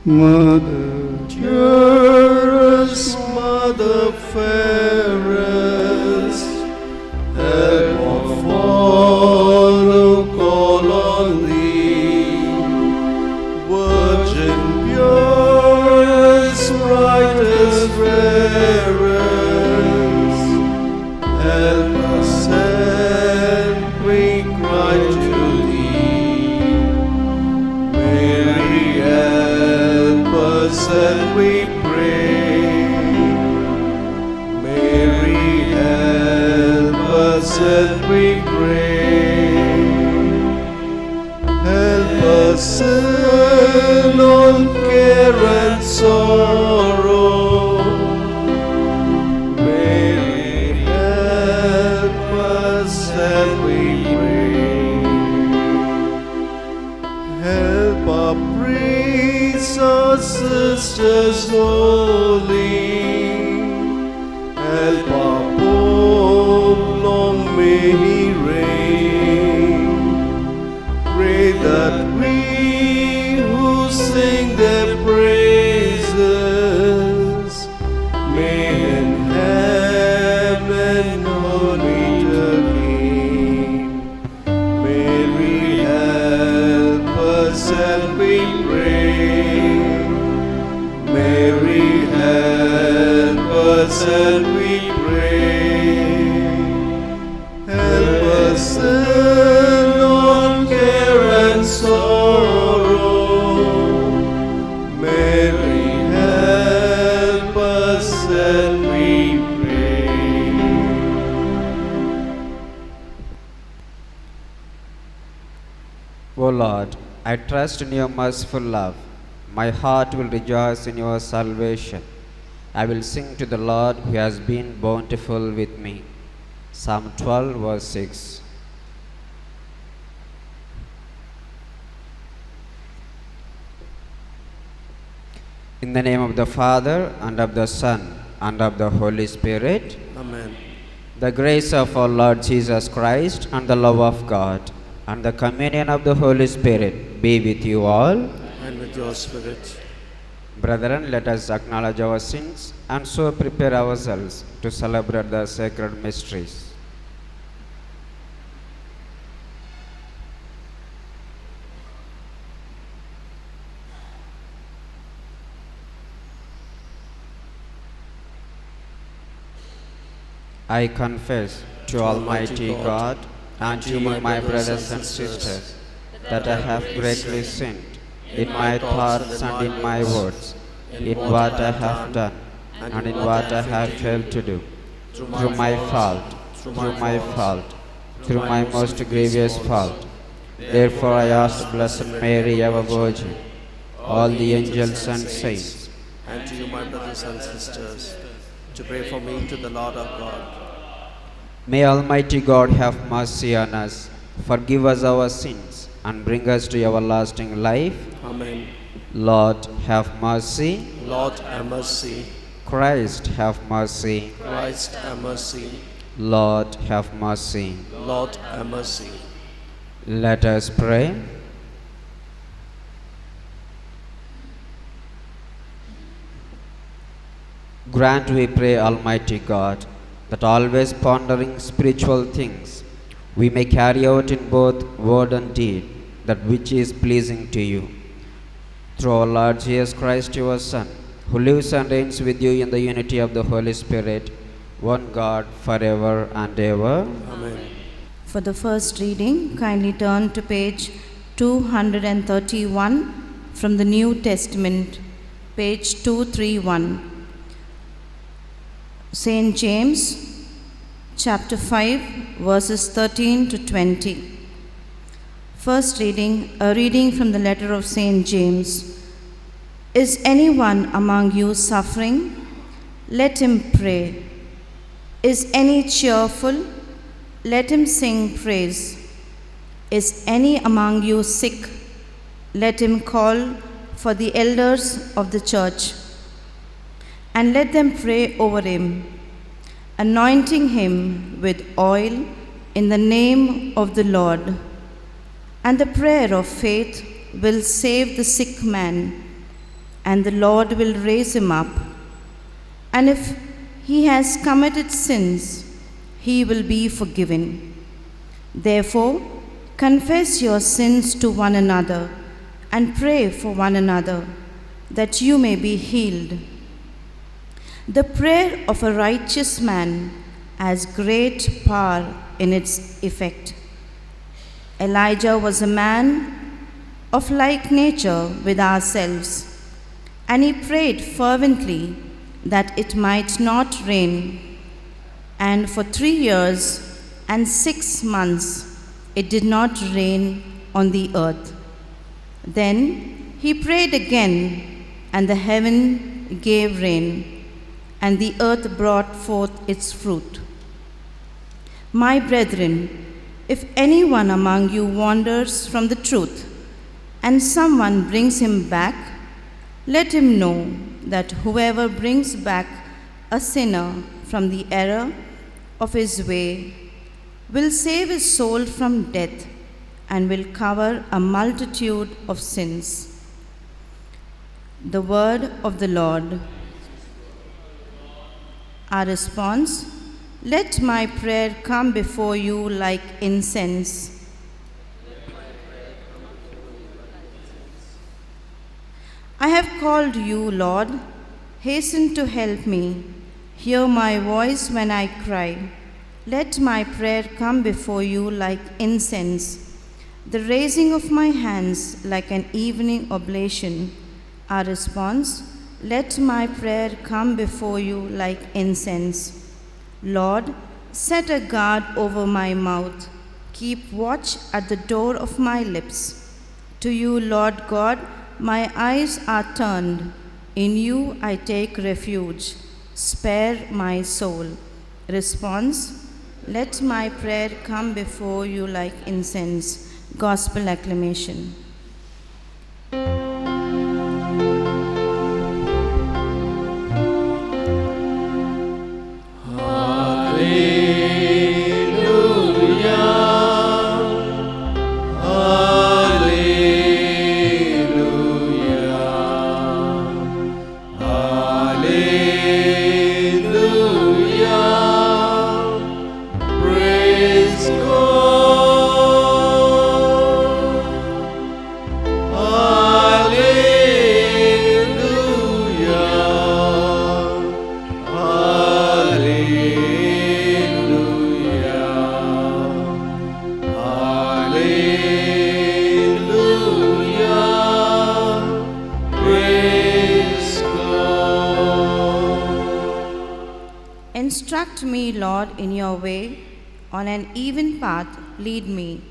Mother, dearest Mother fairest, help of all who call on thee, Virgin purest, brightest, rarest, help us and we cry to thee. Mary, help us and we pray. Mary, help us and we pray. Help us in all care and sorrow. Mary, help us and we pray. Help our priests, our sisters holy. Help our Pope, long may he reign. Pray that we who sing their praises may in heaven not meet again. Mary, help us and we pray. Mary, help us and we pray. Help us in all care and sorrow. Mary, help us and we pray. O Lord, I trust in your merciful love. My heart will rejoice in your salvation. I will sing to the Lord who has been bountiful with me. Psalm 12, verse 6. In the name of the Father, and of the Son, and of the Holy Spirit. Amen. The grace of our Lord Jesus Christ, and the love of God, and the communion of the Holy Spirit be with you all. And with your spirit. Brethren, let us acknowledge our sins and so prepare ourselves to celebrate the sacred mysteries. I confess to Almighty God and to you, my brothers and sisters, that I have greatly sinned in my thoughts and in my words, in what I have done and in what I have failed to do, through my fault, through my most grievous fault. Therefore I ask Blessed Mary, ever Virgin, all the angels and saints, And to you, my brothers and sisters, to pray for me to the Lord our God. may Almighty God have mercy on us, forgive us our sins, and bring us to everlasting life. Amen. Lord, have mercy. Lord, have mercy. Christ, have mercy. Christ, have mercy. Lord, have mercy. Lord, have mercy. Let us pray. Grant, we pray, Almighty God, that always pondering spiritual things, we may carry out in both word and deed that which is pleasing to you. Through our Lord Jesus Christ, your Son, who lives and reigns with you in the unity of the Holy Spirit, one God, forever and ever. Amen. For the first reading, kindly turn to page 231 from the New Testament, page 231. St. James, chapter 5, verses 13 to 20. First reading, a reading from the letter of St. James. Is anyone among you suffering? Let him pray. Is any cheerful? Let him sing praise. Is any among you sick? Let him call for the elders of the church, and let them pray over him, anointing him with oil in the name of the Lord. And the prayer of faith will save the sick man, and the Lord will raise him up. And if he has committed sins, he will be forgiven. Therefore, confess your sins to one another and pray for one another, that you may be healed. The prayer of a righteous man has great power in its effect. Elijah was a man of like nature with ourselves, and he prayed fervently that it might not rain. And for 3 years and 6 months it did not rain on the earth. Then he prayed again, and the heaven gave rain, and the earth brought forth its fruit. My brethren, if anyone among you wanders from the truth, and someone brings him back, let him know that whoever brings back a sinner from the error of his way will save his soul from death and will cover a multitude of sins. The word of the Lord. Our response: let my prayer come before you like incense. I have called you, Lord. Hasten to help me. Hear my voice when I cry. Let my prayer come before you like incense, the raising of my hands like an evening oblation. Our response: let my prayer come before you like incense. Lord, set a guard over my mouth. Keep watch at the door of my lips. To you, Lord God, my eyes are turned. In you I take refuge. Spare my soul. Response: let my prayer come before you like incense. Gospel acclamation. Instruct me, Lord, in your way. On an even path lead me.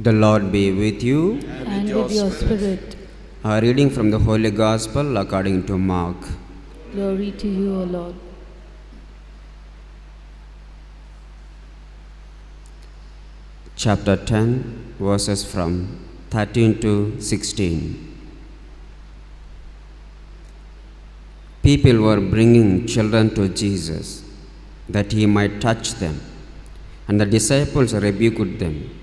The Lord be with you. And with your spirit. A reading from the Holy Gospel according to Mark. Glory to you, O Lord. Chapter 10, verses from 13 to 16. People were bringing children to Jesus, that he might touch them, and the disciples rebuked them.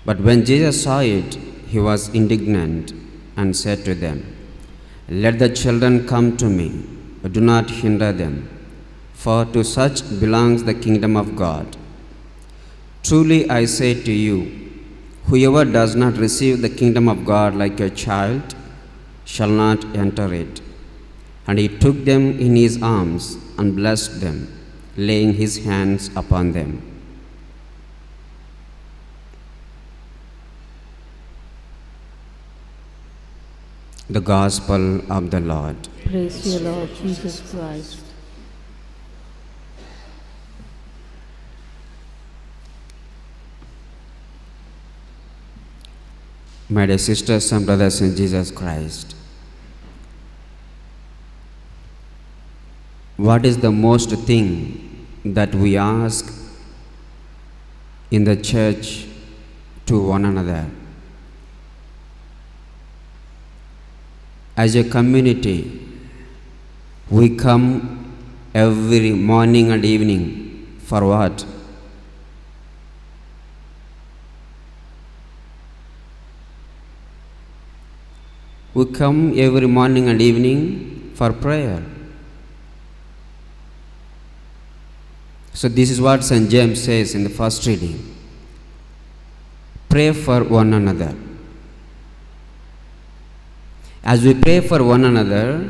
But when Jesus saw it, he was indignant and said to them, "Let the children come to me, but do not hinder them, for to such belongs the kingdom of God. Truly I say to you, whoever does not receive the kingdom of God like a child shall not enter it." And he took them in his arms and blessed them, laying his hands upon them. The Gospel of the Lord. Praise to you, Lord Jesus Christ. My dear sisters and brothers in Jesus Christ, what is the most thing that we ask in the church to one another? As a community, we come every morning and evening for what? We come every morning and evening for prayer. So this is what St. James says in the first reading. Pray for one another. As we pray for one another,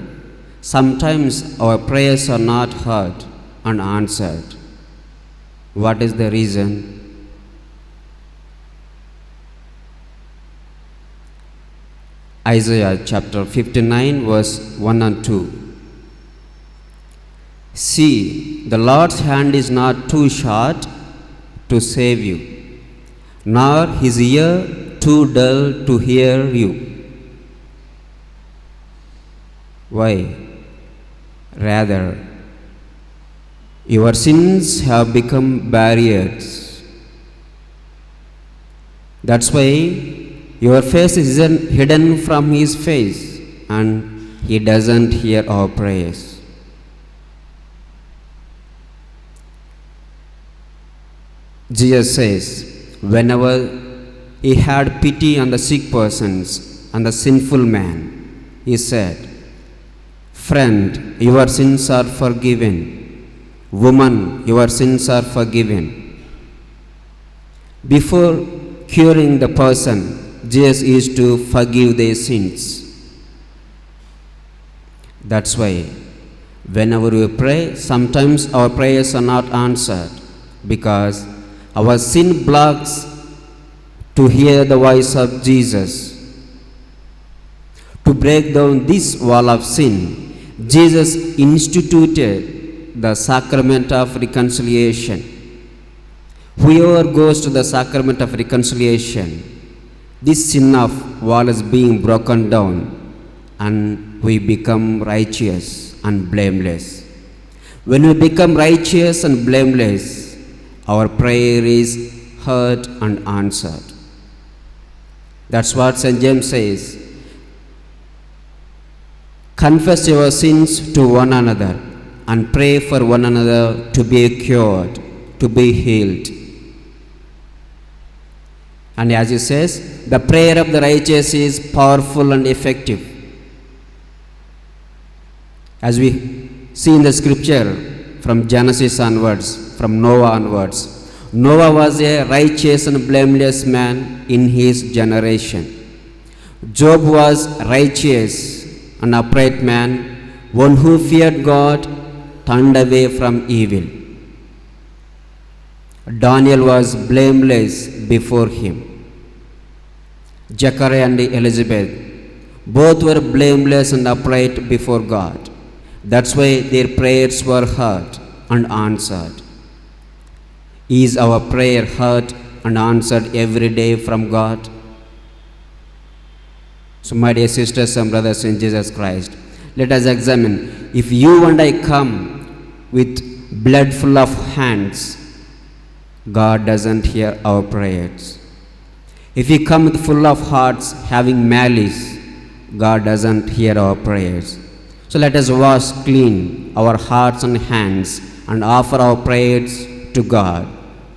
sometimes our prayers are not heard and answered. What is the reason? Isaiah chapter 59 verse 1 and 2. See, the Lord's hand is not too short to save you, nor his ear too dull to hear you. Why? Rather, your sins have become barriers. That's why your face is hidden from his face, and he doesn't hear our prayers. Jesus says, whenever he had pity on the sick persons and the sinful man, he said, friend, your sins are forgiven. Woman, your sins are forgiven. Before curing the person, Jesus is to forgive their sins. That's why whenever we pray, sometimes our prayers are not answered because our sin blocks to hear the voice of Jesus. To break down this wall of sin, Jesus instituted the sacrament of reconciliation. Whoever goes to the sacrament of reconciliation, this sin of wall is being broken down and we become righteous and blameless. When we become righteous and blameless, our prayer is heard and answered. That's what St. James says. Confess your sins to one another and pray for one another to be cured, to be healed. And as he says, the prayer of the righteous is powerful and effective. As we see in the scripture from Genesis onwards, from Noah onwards, Noah was a righteous and blameless man in his generation. Job was righteous and upright man, one who feared God, turned away from evil. Daniel was blameless before him. Zechariah and Elizabeth, both were blameless and upright before God. That's why their prayers were heard and answered. Is our prayer heard and answered every day from God? So my dear sisters and brothers in Jesus Christ, let us examine. If you and I come with blood full of hands, God doesn't hear our prayers. If we come with full of hearts having malice, God doesn't hear our prayers. So let us wash clean our hearts and hands and offer our prayers to God.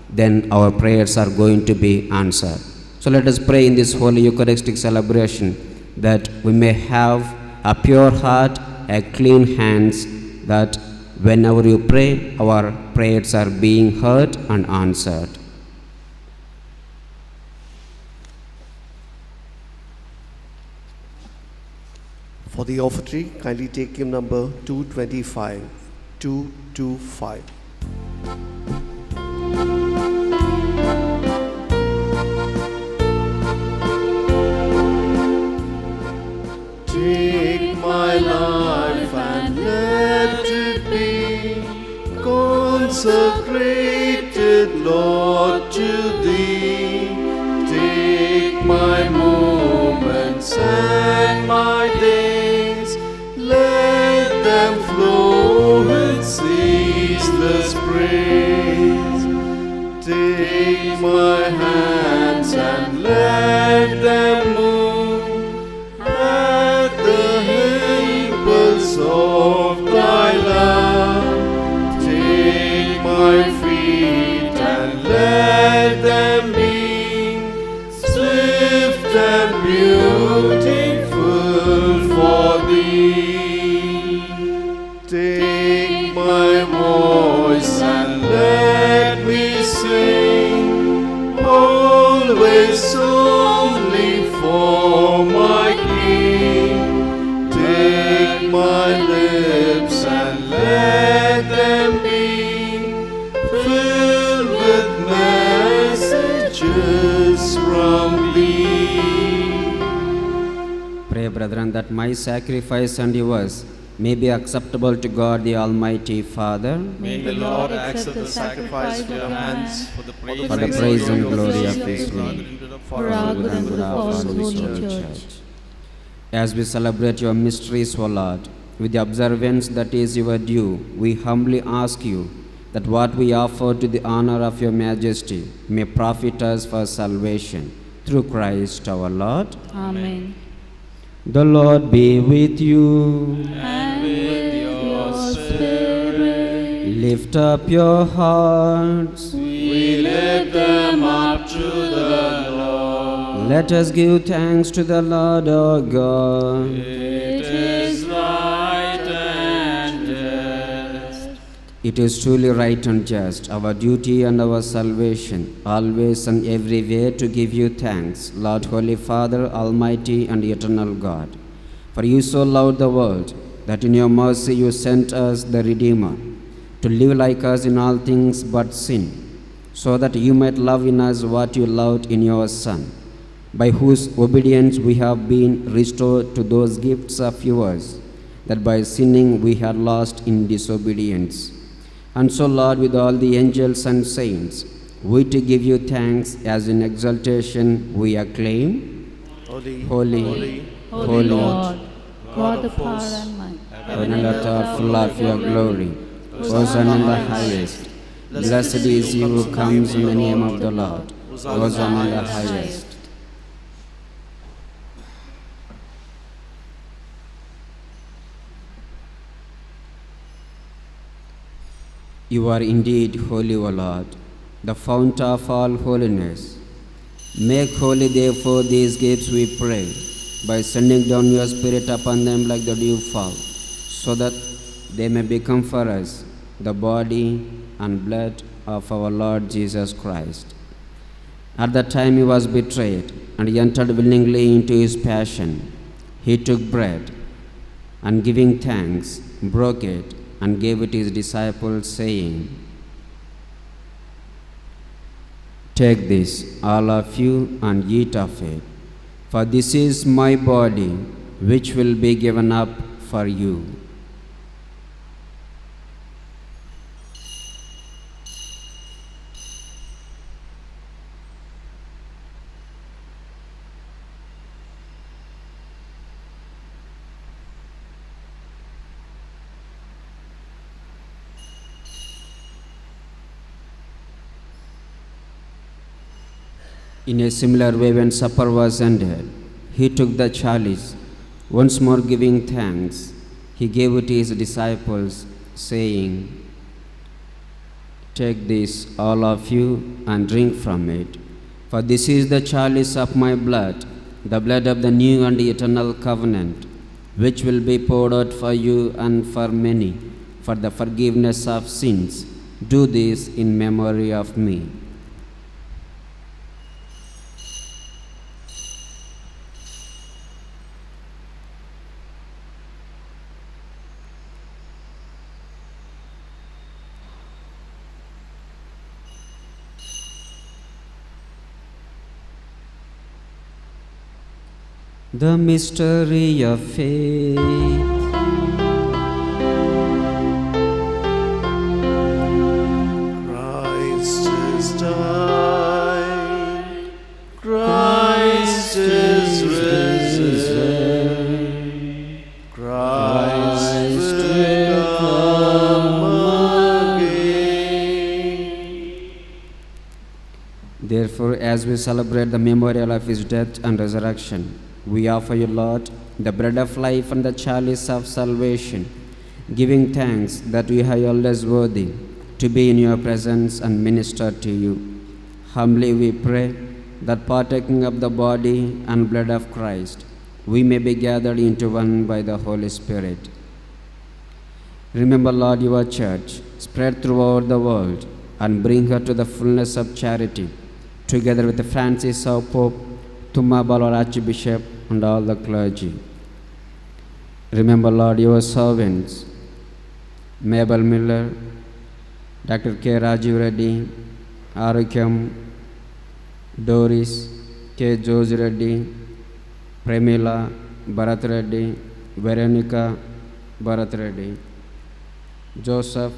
Then our prayers are going to be answered. So let us pray in this holy Eucharistic celebration that we may have a pure heart, a clean hands, that whenever you pray, our prayers are being heard and answered. For the offertory, kindly take hymn number 225. 225. Take consecrated, Lord, to Thee. Take my moments and my days, let them flow with ceaseless praise. Take my hands and let them move at the impulse of Thy love. Take my feet and let them be swift and beautiful for Thee. Take my voice and let me sing, always only for my King. Take my lips and let them be filled with messages from Thee. Pray, brethren, that my sacrifice and yours may be acceptable to God the Almighty Father, May the Lord accept the sacrifice of your hands for the praise, for the praise and glory of His God, name, into the For forever our good good and and good good of of all His His holy holy church. church. As we celebrate your mysteries, O Lord, with the observance that is your due, we humbly ask you that what we offer to the honor of your majesty may profit us for salvation, through Christ our Lord. Amen. The Lord be with you. And with your spirit, Lift up your hearts. We lift them up to the Lord. Let us give thanks to the Lord our God. It is right and just. It is truly right and just, our duty and our salvation, always and everywhere to give you thanks, Lord, Holy Father, Almighty and eternal God. For you so loved the world, that in your mercy you sent us the Redeemer, to live like us in all things but sin, so that you might love in us what you loved in your Son, by whose obedience we have been restored to those gifts of yours, that by sinning we had lost in disobedience. And so, Lord, with all the angels and saints, we to give you thanks as in exaltation we acclaim, Holy, Holy, holy, Holy Lord, Lord, God of power and might, heaven and earth are full of your glory. Hosanna in the highest. Blessed is he who comes in the name of the Lord. Hosanna in the highest. You are indeed holy, O Lord, the fount of all holiness. Make holy, therefore, these gifts, we pray, by sending down your Spirit upon them like the dewfall, so that they may become for us the body and blood of our Lord Jesus Christ. At the time he was betrayed and he entered willingly into his passion, he took bread and giving thanks, broke it and gave it his disciples, saying, "Take this, all of you, and eat of it, for this is my body, which will be given up for you." In a similar way, when supper was ended, he took the chalice, once more giving thanks, he gave it to his disciples, saying, "Take this, all of you, and drink from it, for this is the chalice of my blood, the blood of the new and eternal covenant, which will be poured out for you and for many, for the forgiveness of sins. Do this in memory of me." The mystery of faith. Christ will come again. Therefore, as we celebrate the memorial of his death and resurrection, we offer you, Lord, the bread of life and the chalice of salvation, giving thanks that we are always worthy to be in your presence and minister to you. Humbly we pray that partaking of the body and blood of Christ, we may be gathered into one by the Holy Spirit. Remember, Lord, your church, spread throughout the world, and bring her to the fullness of charity, together with Francis, our Pope, Tumabal, our Archbishop, and all the clergy. Remember, Lord, your servants, Mabel Miller, Dr. K. Rajiv Reddy, Arukyam, Doris, K. Jose Reddy, Premila, Bharat Reddy, Veronica, Bharat Reddy, Joseph,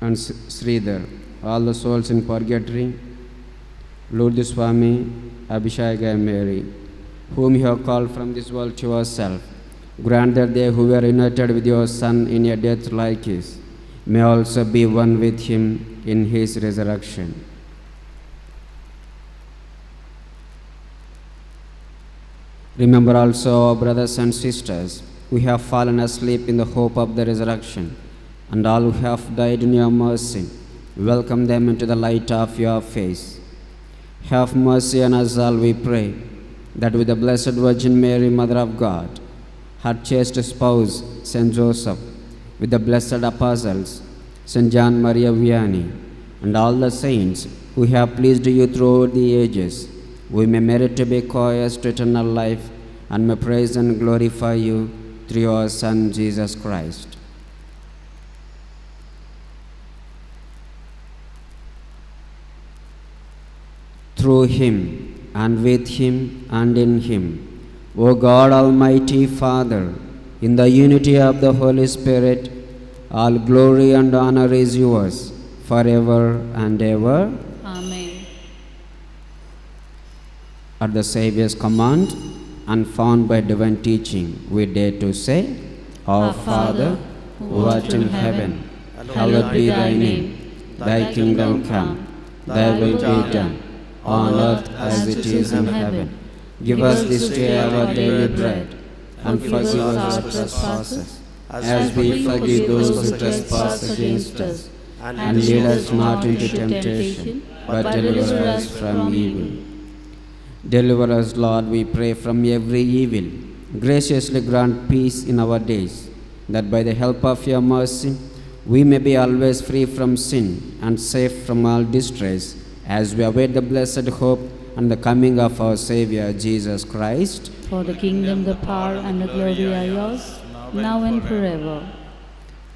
and Sridhar, all the souls in purgatory, Lourdes Swami, Abhishek Mary, whom you have called from this world to yourself. Grant that they who were united with your Son in a death like his may also be one with him in his resurrection. Remember also our brothers and sisters who have fallen asleep in the hope of the resurrection, and all who have died in your mercy. Welcome them into the light of your face. Have mercy on us all, we pray, that with the Blessed Virgin Mary, Mother of God, her chaste spouse, Saint Joseph, with the blessed apostles, Saint John Maria Vianney, and all the saints who have pleased you throughout the ages, we may merit to be co-heirs to eternal life, and may praise and glorify you through your Son, Jesus Christ. Through him, and with him, and in him, O God, Almighty Father, in the unity of the Holy Spirit, all glory and honor is yours, forever and ever. Amen. At the Saviour's command, and found by divine teaching, we dare to say, Our Father, who art in heaven, hallowed be thy name. Thy kingdom come, thy will be done, on earth as it is in heaven. Give us this day our daily bread, and forgive us our trespasses, as we forgive those who trespass against us. And lead us not into temptation, but deliver us from evil. Deliver us, Lord, we pray, from every evil. Graciously grant peace in our days, that by the help of your mercy, we may be always free from sin and safe from all distress, as we await the blessed hope and the coming of our Savior, Jesus Christ. For the kingdom, the power, and the glory are yours, now and forever.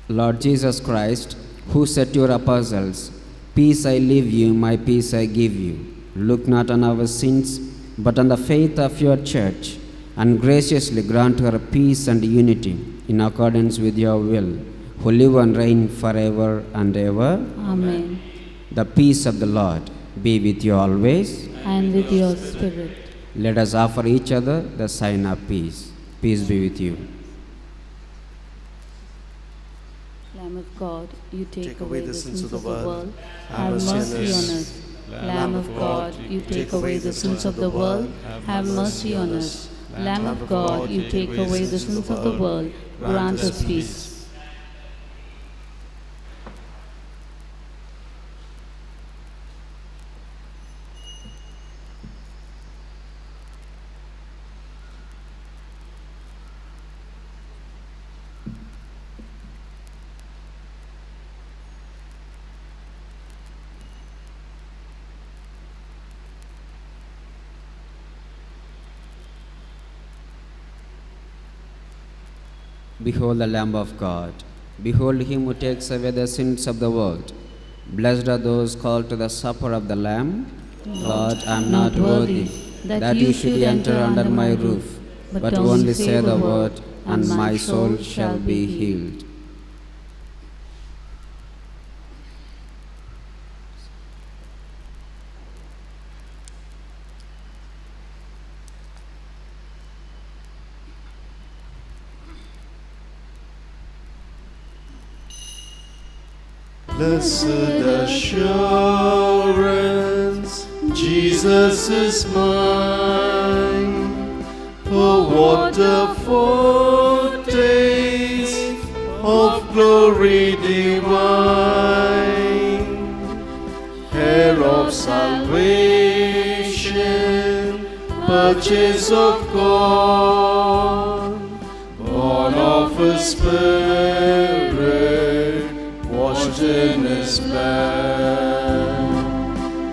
Lord Jesus Christ, who said to your apostles, Peace I leave you, my peace I give you, look not on our sins, but on the faith of your church, and graciously grant her peace and unity in accordance with your will, who live and reign forever and ever. Amen. The peace of the Lord be with you always. And with your spirit. Let us offer each other the sign of peace. Peace be with you. Lamb of God, you take away the sins of the world. Have Have mercy on mercy on us. us. Lamb of God, you take away the sins of the world. Have mercy on us. Lamb of God, you take away the sins of the world. Grant us peace. Behold the Lamb of God. Behold him who takes away the sins of the world. Blessed are those called to the supper of the Lamb. Lord, I am not worthy that you should enter under my roof, but only say the word, and my soul shall be healed. Blessed assurance, Jesus is mine. Oh, what a foretaste of glory divine, heir of salvation, purchase of God, born of His Spirit, washed in His blood.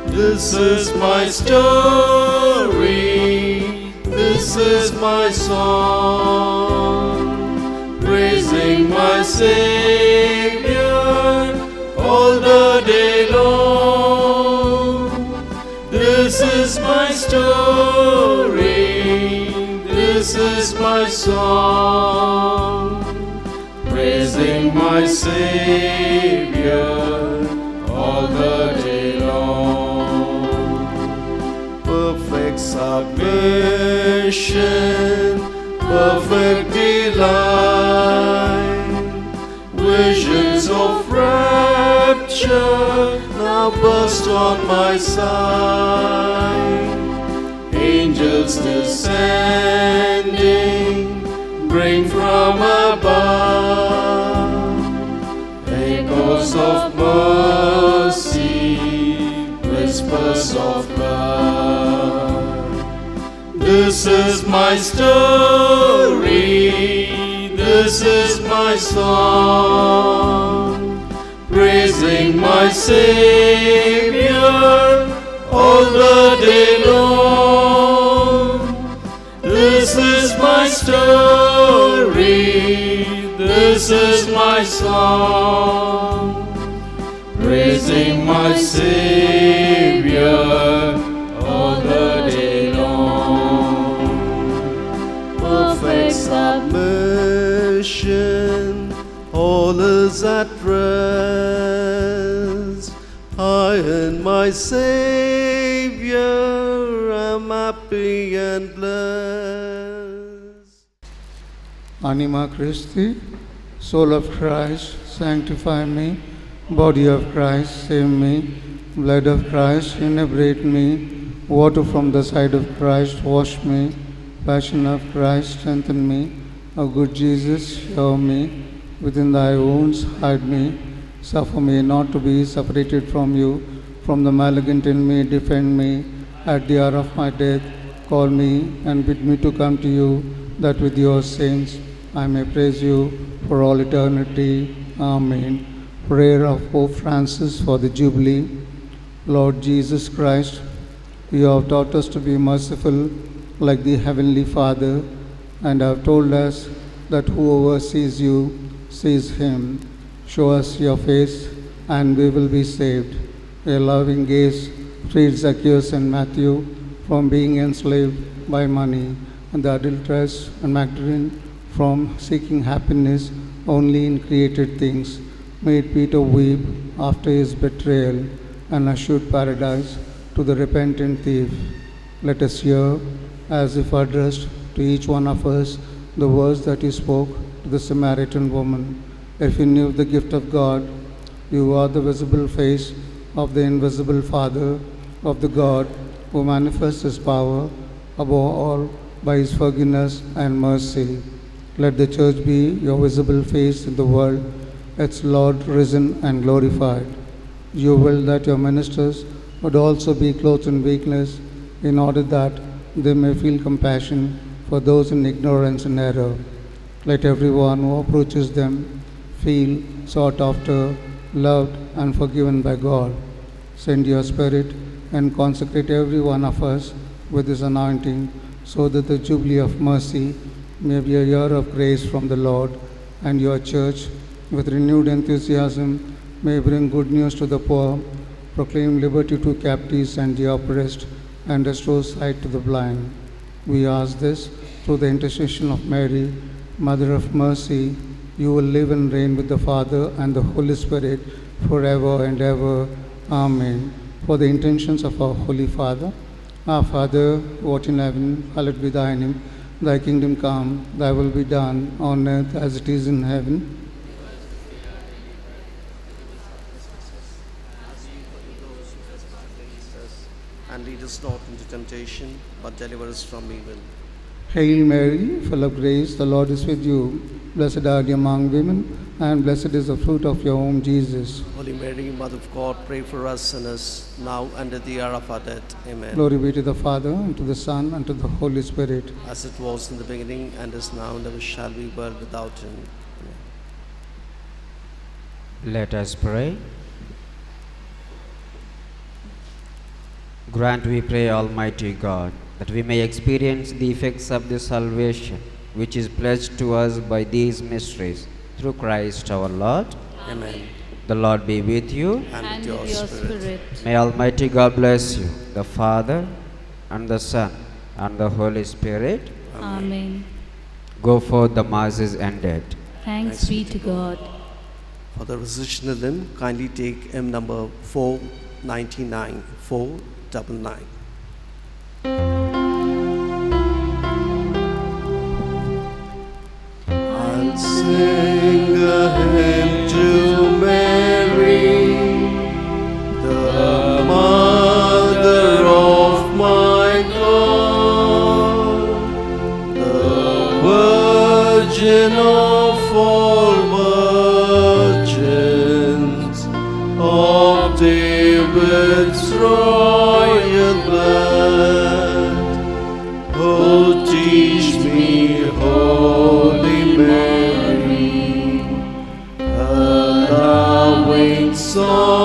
This is my story, this is my song, praising my Savior all the day long. This is my story, this is my song, praising my Savior all the day long. Perfect submission, perfect delight, visions of rapture now burst on my sight. Angels descending, bring from above echoes of mercy, whispers of love. This is my story, this is my song, praising my Savior all the day long. This is my story, this is my song, praising my Savior all the day long. Perfect submission, all is at rest. I and my Savior am happy and blessed. Anima Christi, soul of Christ, sanctify me. Body of Christ, save me. Blood of Christ, inebriate me. Water from the side of Christ, wash me. Passion of Christ, strengthen me. O good Jesus, show me. Within thy wounds, hide me. Suffer me not to be separated from you. From the malignant in me, defend me. At the hour of my death, call me and bid me to come to you, that with your saints I may praise you for all eternity. Amen. Prayer of Pope Francis for the Jubilee. Lord Jesus Christ, you have taught us to be merciful like the Heavenly Father, and have told us that whoever sees you sees Him. Show us your face, and we will be saved. Your loving gaze freed Zacchaeus and Matthew from being enslaved by money, and the adulteress and Magdalene from seeking happiness only in created things, made Peter weep after his betrayal, and assured paradise to the repentant thief. Let us hear, as if addressed to each one of us, the words that He spoke to the Samaritan woman. If you knew the gift of God, you are the visible face of the invisible Father, of the God who manifests His power above all by His forgiveness and mercy. Let the Church be your visible face in the world, its Lord risen and glorified. You will that your ministers would also be clothed in weakness, in order that they may feel compassion for those in ignorance and error. Let everyone who approaches them feel sought after, loved, and forgiven by God. Send your Spirit and consecrate every one of us with His anointing, so that the Jubilee of Mercy may be a year of grace from the Lord, and your Church, with renewed enthusiasm, may bring good news to the poor, proclaim liberty to captives and the oppressed, and restore sight to the blind. We ask this through the intercession of Mary, Mother of Mercy. You will live and reign with the Father and the Holy Spirit forever and ever. Amen. For the intentions of our Holy Father, our Father, who art in heaven, hallowed be thy name. Thy kingdom come, thy will be done, on earth as it is in heaven. us not into temptation, but deliver us from evil. Hail Mary, full of grace, the Lord is with you. Blessed are you among women, and blessed is the fruit of your womb, Jesus. Holy Mary, Mother of God, pray for us sinners, now and at the hour of our death. Amen. Glory be to the Father, and to the Son, and to the Holy Spirit. As it was in the beginning, and is now, and ever shall be, world without end. Amen. Let us pray. Grant, we pray, Almighty God, that we may experience the effects of the salvation which is pledged to us by these mysteries, through Christ our Lord. Amen. The Lord be with you. And with your spirit. May Almighty God bless you, the Father, and the Son, and the Holy Spirit. Amen. Go forth, the Mass is ended. Thanks be to God. For the recitational hymn, kindly take hymn number 499. 499. I'll sing a hymn to Mary, the mother of my God, the Virgin of all virgins, of David's royal blood. Oh, teach me, Holy Mary, a loving song